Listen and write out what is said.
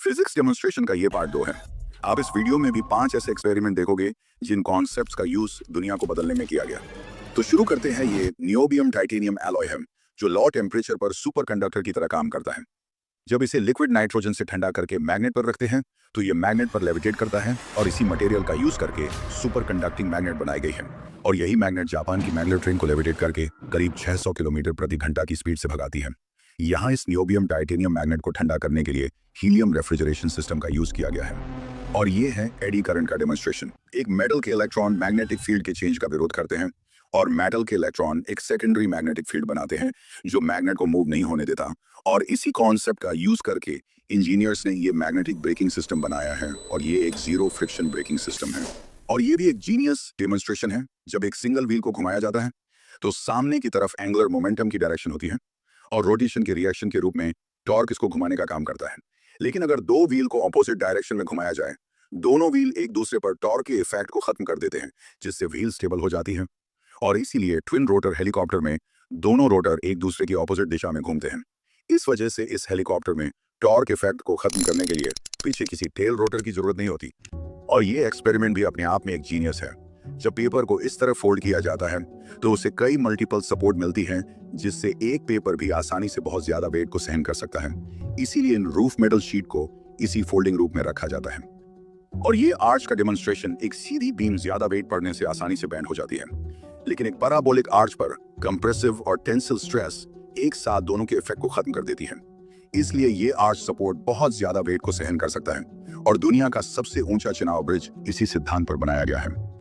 Physics demonstration का ये part 2 है। आप इस वीडियो में भी 5 ऐसे एक्सपेरिमेंट देखोगे जिन कॉन्सेप्ट्स का यूज दुनिया को बदलने में किया गया। तो शुरू करते हैं। ये नियोबियम टाइटेनियम एलॉय है जो लो टेम्परेचर पर सुपर कंडक्टर की तरह काम करता है। जब इसे लिक्विड नाइट्रोजन से ठंडा करके मैग्नेट पर रखते हैं तो ये मैग्नेट पर लेविटेट करता है और इसी मटेरियल का यूज करके सुपर कंडक्टिंग मैग्नेट बनाई गई है। और यही मैग्नेट जापान की मैग्नेट ट्रेन को लेविटेट करके करीब 600 किलोमीटर प्रति घंटा की स्पीड से भगाती है। यहाँ इस नियोबियम टाइटेनियम मैग्नेट को ठंडा करने के लिए हीलियम रेफ्रिजरेशन सिस्टम का यूज किया गया है। और ये है एडी करंट का डेमोन्स्ट्रेशन। एक मेटल के इलेक्ट्रॉन मैग्नेटिक फील्ड के चेंज का विरोध करते हैं और मेटल के इलेक्ट्रॉन एक सेकेंडरी मैग्नेटिक फील्ड बनाते हैं जो मैग्नेट को मूव नहीं होने देता। और इसी कॉन्सेप्ट का यूज करके इंजीनियर्स ने ये मैग्नेटिक ब्रेकिंग सिस्टम बनाया है और ये एक जीरो फ्रिक्शन ब्रेकिंग सिस्टम है। और ये भी एक जीनियस डेमोन्स्ट्रेशन है। जब एक सिंगल व्हील को घुमाया जाता है तो सामने की तरफ एंगुलर मोमेंटम की डायरेक्शन होती है और रोटेशन के रिएक्शन के रूप में टॉर्क इसको घुमाने का काम करता है। लेकिन अगर दो व्हील को ऑपोजिट डायरेक्शन में घुमाया जाए, दोनों व्हील एक दूसरे पर टॉर्क के इफेक्ट को खत्म कर देते हैं जिससे व्हील स्टेबल हो जाती है। और इसीलिए ट्विन रोटर हेलीकॉप्टर में दोनों रोटर एक दूसरे की ऑपोजिट दिशा में घूमते हैं। इस वजह से इस हेलीकॉप्टर में टॉर्क इफेक्ट को खत्म करने के लिए पीछे किसी टेल रोटर की जरूरत नहीं होती। और ये एक्सपेरिमेंट भी अपने आप में एक जीनियस है। जब पेपर को इस तरह फोल्ड किया जाता है तो उसे कई मल्टीपल सपोर्ट मिलती हैं जिससे एक पेपर भी आसानी से बहुत ज्यादा वेट को सहन कर सकता है। इसीलिए इन रूफ मेटल शीट को इसी फोल्डिंग रूप में रखा जाता है। और ये आर्च का डेमोन्स्ट्रेशन, एक सीधी बीम ज्यादा वेट पड़ने से आसानी से बैंड हो जाती है, लेकिन एक पैराबोलिक आर्च पर कंप्रेसिव और टेंसिल स्ट्रेस एक साथ दोनों के इफेक्ट को खत्म कर देती है। इसलिए ये आर्च सपोर्ट बहुत ज्यादा वेट को सहन कर सकता है और दुनिया का सबसे ऊंचा चिनाव ब्रिज इसी सिद्धांत पर बनाया गया है।